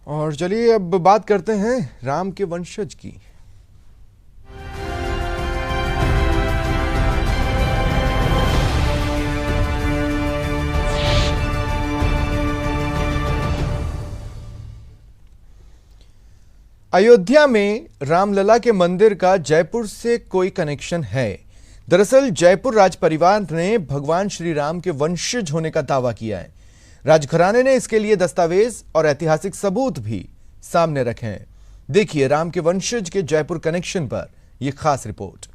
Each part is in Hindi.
और चलिए अब बात करते हैं राम के वंशज की। अयोध्या में रामलला के मंदिर का जयपुर से कोई कनेक्शन है। दरअसल जयपुर राज परिवार ने भगवान श्री राम के वंशज होने का दावा किया है। राजघराने ने इसके लिए दस्तावेज और ऐतिहासिक सबूत भी सामने रखे हैं। देखिए राम के वंशज के जयपुर कनेक्शन पर यह खास रिपोर्ट।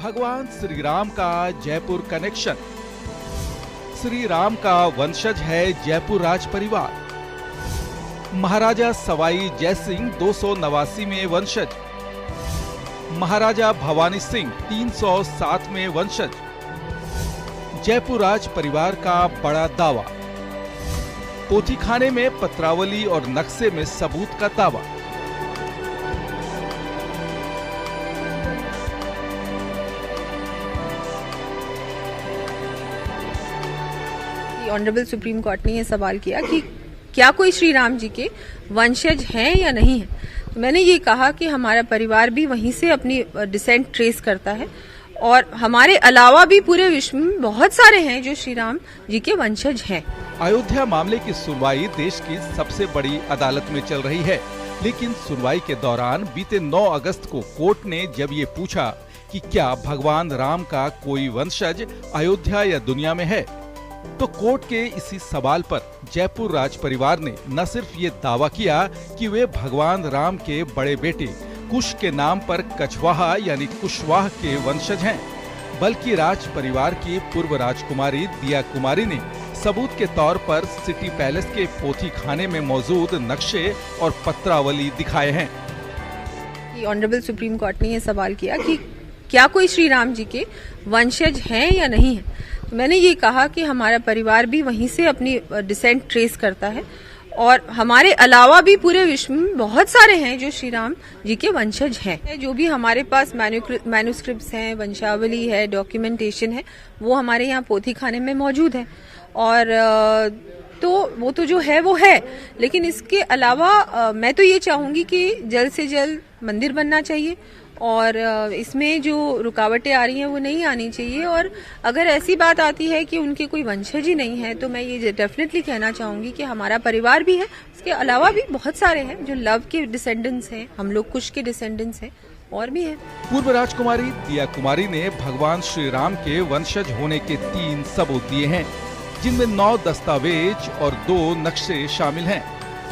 भगवान श्री राम का जयपुर कनेक्शन। श्री राम का वंशज है जयपुर राज परिवार। महाराजा सवाई जयसिंह 289 में वंशज, महाराजा भवानी सिंह 307 में वंशज। जयपुर राज परिवार का बड़ा दावा। पोथीखाने में पत्रावली और नक्शे में सबूत का दावा। ऑनरेबल सुप्रीम कोर्ट ने यह सवाल किया कि क्या कोई श्री राम जी के वंशज हैं या नहीं है। तो मैंने ये कहा कि हमारा परिवार भी वहीं से अपनी डिसेंट ट्रेस करता है और हमारे अलावा भी पूरे विश्व में बहुत सारे हैं जो श्री राम जी के वंशज हैं। अयोध्या मामले की सुनवाई देश की सबसे बड़ी अदालत में चल रही है, लेकिन सुनवाई के दौरान बीते 9 अगस्त को कोर्ट ने जब ये पूछा कि क्या भगवान राम का कोई वंशज अयोध्या या दुनिया में है, तो कोर्ट के इसी सवाल पर जयपुर राज परिवार ने न सिर्फ ये दावा किया कि वे भगवान राम के बड़े बेटे कुश के नाम पर कछवाहा यानी कुशवाहा के वंशज हैं, बल्कि राज परिवार की पूर्व राजकुमारी दिया कुमारी ने सबूत के तौर पर सिटी पैलेस के पोथीखाने में मौजूद नक्शे और पत्रावली दिखाए हैं। ऑनरेबल सुप्रीम कोर्ट ने यह सवाल किया कि क्या कोई श्री राम जी के वंशज हैं या नहीं है। तो मैंने ये कहा कि हमारा परिवार भी वहीं से अपनी डिसेंट ट्रेस करता है और हमारे अलावा भी पूरे विश्व में बहुत सारे हैं जो श्री राम जी के वंशज हैं। जो भी हमारे पास मैन्युस्क्रिप्ट्स हैं, वंशावली है, डॉक्यूमेंटेशन है, वो हमारे यहाँ पोथीखाने में मौजूद है और तो वो तो जो है वो है। लेकिन इसके अलावा मैं तो ये चाहूंगी कि जल्द से जल्द मंदिर बनना चाहिए और इसमें जो रुकावटें आ रही हैं वो नहीं आनी चाहिए। और अगर ऐसी बात आती है कि उनके कोई वंशज ही नहीं है तो मैं ये डेफिनेटली कहना चाहूंगी कि हमारा परिवार भी है, उसके अलावा भी बहुत सारे हैं जो लव के डिसेंडेंट्स हैं, हम लोग कुश के डिसेंडेंट्स हैं और भी हैं। पूर्व राजकुमारी दिया कुमारी ने भगवान श्री राम के वंशज होने के 3 सबूत दिए हैं, जिनमें 9 दस्तावेज और 2 नक्शे शामिल हैं।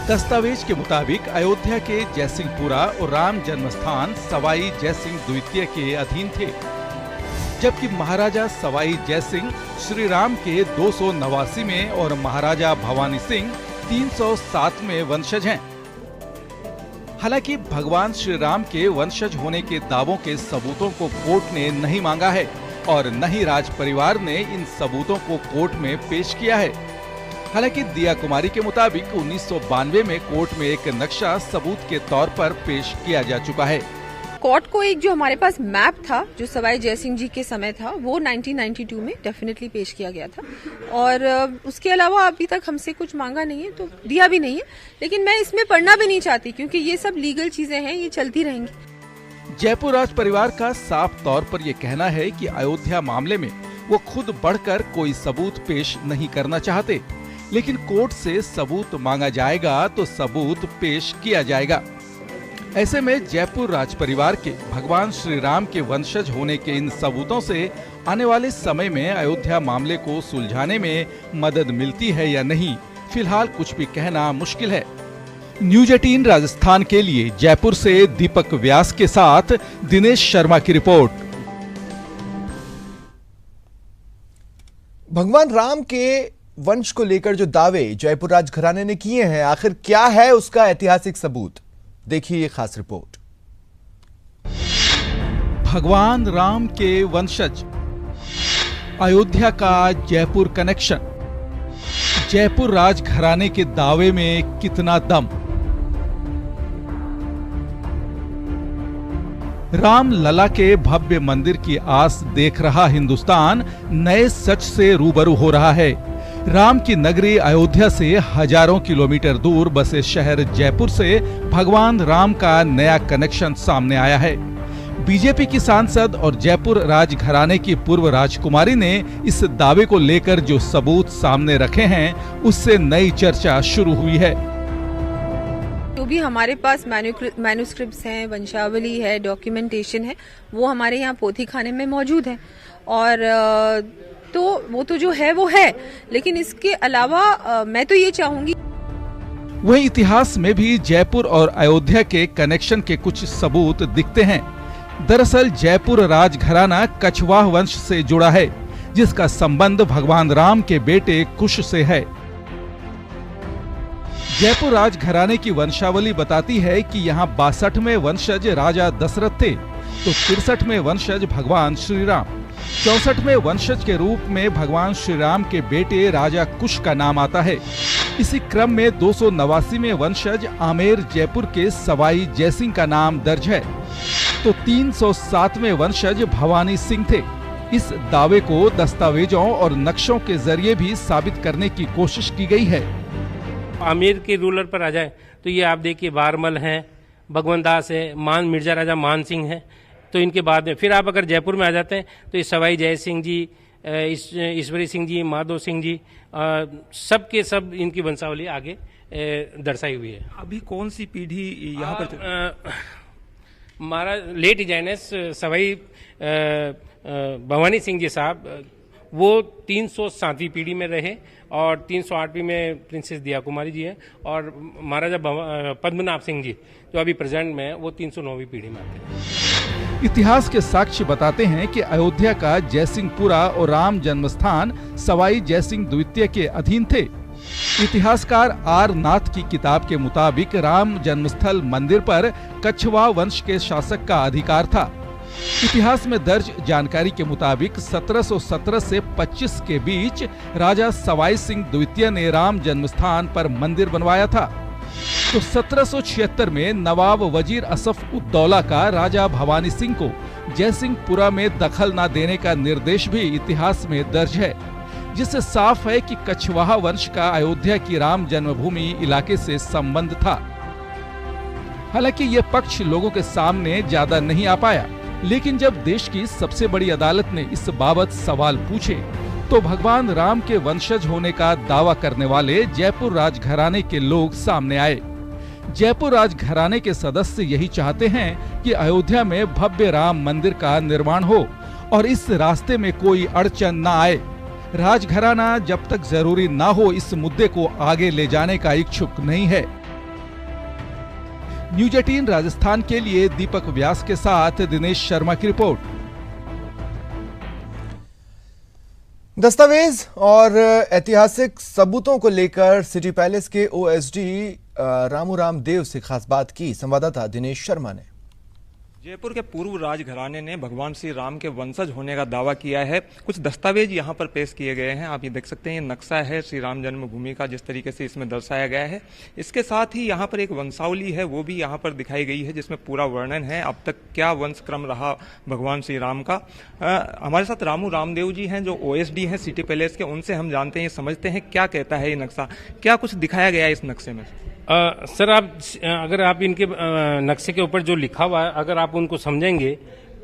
दस्तावेज के मुताबिक अयोध्या के जयसिंहपुरा और राम जन्मस्थान सवाई जयसिंह द्वितीय के अधीन थे, जबकि महाराजा सवाई जयसिंह श्री राम के 289 में और महाराजा भवानी सिंह 307 में वंशज हैं। हालांकि भगवान श्री राम के वंशज होने के दावों के सबूतों को कोर्ट ने नहीं मांगा है और न ही राज परिवार ने इन सबूतों को कोर्ट में पेश किया है। हालांकि दिया कुमारी के मुताबिक 1992 में कोर्ट में एक नक्शा सबूत के तौर पर पेश किया जा चुका है। कोर्ट को एक जो हमारे पास मैप था जो सवाई जयसिंह जी के समय था वो 1992 में डेफिनेटली पेश किया गया था और उसके अलावा अभी तक हमसे कुछ मांगा नहीं है तो दिया भी नहीं है। लेकिन मैं इसमें पढ़ना भी नहीं चाहती क्योंकि ये सब लीगल चीजें हैं, ये चलती रहेंगी। जयपुर राज परिवार का साफ तौर पर यह कहना है कि अयोध्या मामले में वो खुद बढ़कर कोई सबूत पेश नहीं करना चाहते, लेकिन कोर्ट से सबूत मांगा जाएगा तो सबूत पेश किया जाएगा। ऐसे में जयपुर राज परिवार के भगवान श्री राम के वंशज होने के इन सबूतों से आने वाले समय में अयोध्या मामले को सुलझाने में मदद मिलती है या नहीं, फिलहाल कुछ भी कहना मुश्किल है। न्यूज 18 राजस्थान के लिए जयपुर से दीपक व्यास के साथ दिनेश शर्मा की रिपोर्ट। भगवान राम के वंश को लेकर जो दावे जयपुर राजघराने ने किए हैं, आखिर क्या है उसका ऐतिहासिक सबूत? देखिए ये खास रिपोर्ट। भगवान राम के वंशज, अयोध्या का जयपुर कनेक्शन, जयपुर राजघराने के दावे में कितना दम। राम लला के भव्य मंदिर की आस देख रहा हिंदुस्तान नए सच से रूबरू हो रहा है। राम की नगरी अयोध्या से हजारों किलोमीटर दूर बसे शहर जयपुर से भगवान राम का नया कनेक्शन सामने आया है। बीजेपी की सांसद और जयपुर राजघराने की पूर्व राजकुमारी ने इस दावे को लेकर जो सबूत सामने रखे हैं, उससे नई चर्चा शुरू हुई है। जो भी हमारे पास मैन्युस्क्रिप्ट्स हैं, वंशावली है, डॉक्यूमेंटेशन है, वो हमारे यहाँ पोथी खाने में मौजूद है। और तो वो तो जो है वो है, लेकिन इसके अलावा मैं तो ये चाहूंगी। वहीं इतिहास में भी जयपुर और अयोध्या के कनेक्शन के कुछ सबूत दिखते हैं। दरअसल जयपुर राजघराना कछवाह वंश से जुड़ा है, जिसका संबंध भगवान राम के बेटे कुश से है। जयपुर राजघराने की वंशावली बताती है कि यहाँ 62वें वंशज राजा दशरथ थे, तो 63वें वंशज भगवान श्री राम, 64वें वंशज के रूप में भगवान श्री राम के बेटे राजा कुश का नाम आता है। इसी क्रम में 289वें वंशज आमेर जयपुर के सवाई जयसिंह का नाम दर्ज है, तो 307वें वंशज भवानी सिंह थे। इस दावे को दस्तावेजों और नक्शों के जरिए भी साबित करने की कोशिश की गई है। आमेर के रूलर पर आ जाए तो ये आप देखिए बारमल हैं, भगवंत दास है, मान मिर्जा राजा मान सिंह है। तो इनके बाद में फिर आप अगर जयपुर में आ जाते हैं तो ये सवाई जय सिंह जी, ईश्वरी सिंह जी, माधो सिंह जी, सब के सब इनकी वंशावली आगे दर्शाई हुई है। अभी कौन सी पीढ़ी यहाँ पर हमारा लेट इजाइनस सवाई भवानी सिंह जी साहब, वो 307वीं पीढ़ी में रहे और 308वीं में प्रिंसेस दिया कुमारी जी हैं, और महाराजा पद्मनाभ सिंह जी जो अभी प्रेजेंट में है वो 309वीं पीढ़ी में आते हैं। इतिहास के साक्ष्य बताते हैं कि अयोध्या का जयसिंहपुरा और राम जन्मस्थान सवाई जयसिंह द्वितीय के अधीन थे। इतिहासकार आर नाथ की किताब के मुताबिक राम जन्मस्थल मंदिर पर कछवाह वंश के शासक का अधिकार था। इतिहास में दर्ज जानकारी के मुताबिक 1717 से 25 के बीच राजा सवाई सिंह द्वितीय ने राम जन्मस्थान पर मंदिर बनवाया था। तो 1776 में नवाब वजीर असफ उद्दौला का राजा भवानी सिंह को जयसिंहपुरा में दखल न देने का निर्देश भी इतिहास में दर्ज है, जिससे साफ है कि कछवाह वंश का अयोध्या की राम जन्मभूमि इलाके से संबंध था। हालांकि ये पक्ष लोगों के सामने ज्यादा नहीं आ पाया, लेकिन जब देश की सबसे बड़ी अदालत ने इस बाबत सवाल पूछे तो भगवान राम के वंशज होने का दावा करने वाले जयपुर राजघराने के लोग सामने आए। जयपुर राजघराने के सदस्य यही चाहते हैं कि अयोध्या में भव्य राम मंदिर का निर्माण हो और इस रास्ते में कोई अड़चन न आए। राजघराना जब तक जरूरी ना हो इस मुद्दे को आगे ले जाने का इच्छुक नहीं है। न्यूज 18 राजस्थान के लिए दीपक व्यास के साथ दिनेश शर्मा की रिपोर्ट। दस्तावेज और ऐतिहासिक सबूतों को लेकर सिटी पैलेस के ओएसडी रामू रामदेव से खास बात की संवाददाता दिनेश शर्मा ने। जयपुर के पूर्व राजघराने ने भगवान श्री राम के वंशज होने का दावा किया है। कुछ दस्तावेज यहाँ पर पेश किए गए हैं, आप ये देख सकते हैं। ये नक्शा है श्री राम जन्मभूमि का, जिस तरीके से इसमें दर्शाया गया है। इसके साथ ही यहाँ पर एक वंशावली है, वो भी यहाँ पर दिखाई गई है, जिसमें पूरा वर्णन है अब तक क्या वंश क्रम रहा भगवान श्री राम का। हमारे साथ रामू रामदेव जी हैं जो ओएसडी हैं सिटी पैलेस के, उनसे हम जानते हैं, समझते हैं क्या कहता है ये नक्शा, क्या कुछ दिखाया गया है इस नक्शे में। सर अगर आप इनके नक्शे के ऊपर जो लिखा हुआ है अगर आप उनको समझेंगे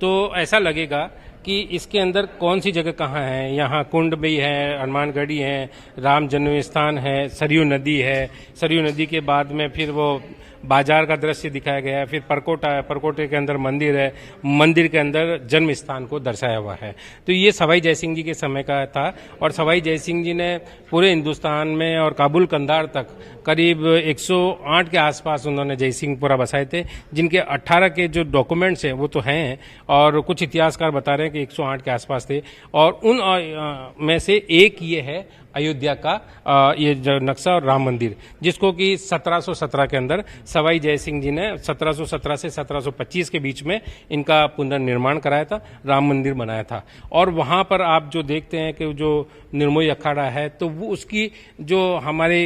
तो ऐसा लगेगा कि इसके अंदर कौन सी जगह कहाँ है। यहाँ कुंड भी है, हनुमानगढ़ी है, राम जन्म स्थान है, सरयू नदी है, सरयू नदी के बाद में फिर वो बाजार का दृश्य दिखाया गया है, फिर परकोटा है, परकोटे के अंदर मंदिर है, मंदिर के अंदर जन्म स्थान को दर्शाया हुआ है। तो ये सवाई जयसिंह जी के समय का था और सवाई जयसिंह जी ने पूरे हिंदुस्तान में और काबुल कंधार तक करीब 108 के आसपास उन्होंने जयसिंहपुरा बसाए थे, जिनके 18 के जो डॉक्यूमेंट्स हैं वो तो हैं और कुछ इतिहासकार बता रहे हैं कि 108 के आसपास थे। और उन में से एक ये है अयोध्या का ये जो नक्शा और राम मंदिर, जिसको कि 1717 के अंदर सवाई जयसिंह जी ने 1717 से 1725 के बीच में इनका पुनर्निर्माण कराया था, राम मंदिर बनाया था। और वहां पर आप जो देखते हैं कि जो निर्मोही अखाड़ा है, तो वो उसकी जो हमारे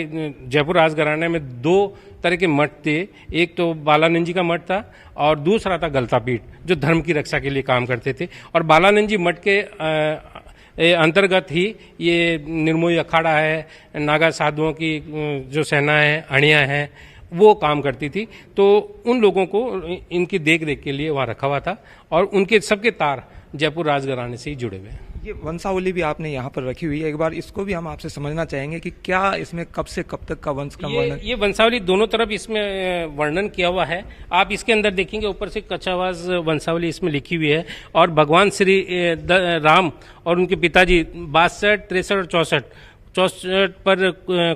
जयपुर राजघराने में दो तरह के मठ थे, एक तो बालानंद जी का मठ था और दूसरा था गलता पीठ, जो धर्म की रक्षा के लिए काम करते थे। और बालानंद जी मठ के अंतर्गत ही ये निर्मोही अखाड़ा है, नागा साधुओं की जो सेना है, अणिया है, वो काम करती थी। तो उन लोगों को इनकी देख रेख के लिए वहाँ रखा हुआ था और उनके सबके तार जयपुर राजघराने से ही जुड़े हुए हैं। ये वंशावली भी आपने यहाँ पर रखी हुई है, एक बार इसको भी हम आपसे समझना चाहेंगे कि क्या इसमें कब से कब तक का वंश का वर्णन? ये वंशावली दोनों तरफ इसमें वर्णन किया हुआ है। आप इसके अंदर देखेंगे ऊपर से कच्छावाज वंशावली इसमें लिखी हुई है और भगवान श्री राम और उनके पिताजी 62, 63 और 64 पर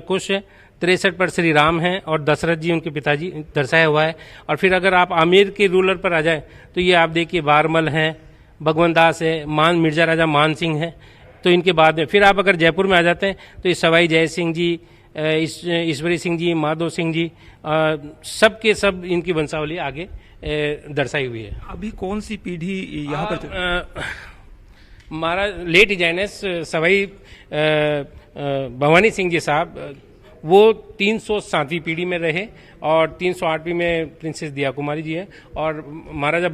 कुश है, 63 पर श्री राम हैं और दशरथ जी उनके पिताजी दर्शाया हुआ है। और फिर अगर आप आमेर के रूलर पर आ जाए तो ये आप देखिए बारमल हैं, भगवंत दास है, मिर्जा राजा मान सिंह है। तो इनके बाद में फिर आप अगर जयपुर में आ जाते हैं तो ये सवाई जय सिंह जी, ईश्वरी सिंह जी, माधो सिंह जी, सब के सब इनकी वंशावली आगे दर्शाई हुई है। अभी कौन सी पीढ़ी यहाँ पर? हमारा लेट हिजाइनेस सवाई भवानी सिंह जी साहब, वो 307वीं पीढ़ी में रहे और 308वीं में प्रिंसेस दिया कुमारी जी है और महाराजा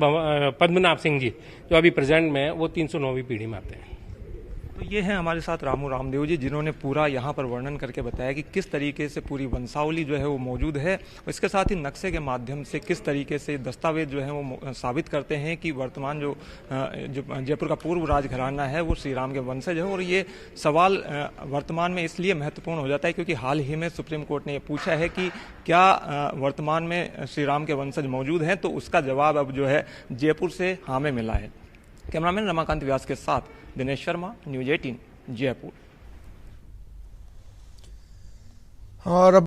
पद्मनाभ सिंह जी जो अभी प्रेजेंट में है वो 309वीं पीढ़ी में आते हैं। तो ये है हमारे साथ रामू रामदेव जी, जिन्होंने पूरा यहाँ पर वर्णन करके बताया कि किस तरीके से पूरी वंशावली जो है वो मौजूद है और इसके साथ ही नक्शे के माध्यम से किस तरीके से दस्तावेज जो है वो साबित करते हैं कि वर्तमान जो जयपुर का पूर्व राजघराना है वो श्री राम के वंशज है। और ये सवाल वर्तमान में इसलिए महत्वपूर्ण हो जाता है क्योंकि हाल ही में सुप्रीम कोर्ट ने ये पूछा है कि क्या वर्तमान में श्री राम के वंशज मौजूद हैं, तो उसका जवाब अब जो है जयपुर से हाँ में मिला है। कैमरामैन रमाकांत व्यास के साथ दिनेश शर्मा, न्यूज़ 18 जयपुर। और अब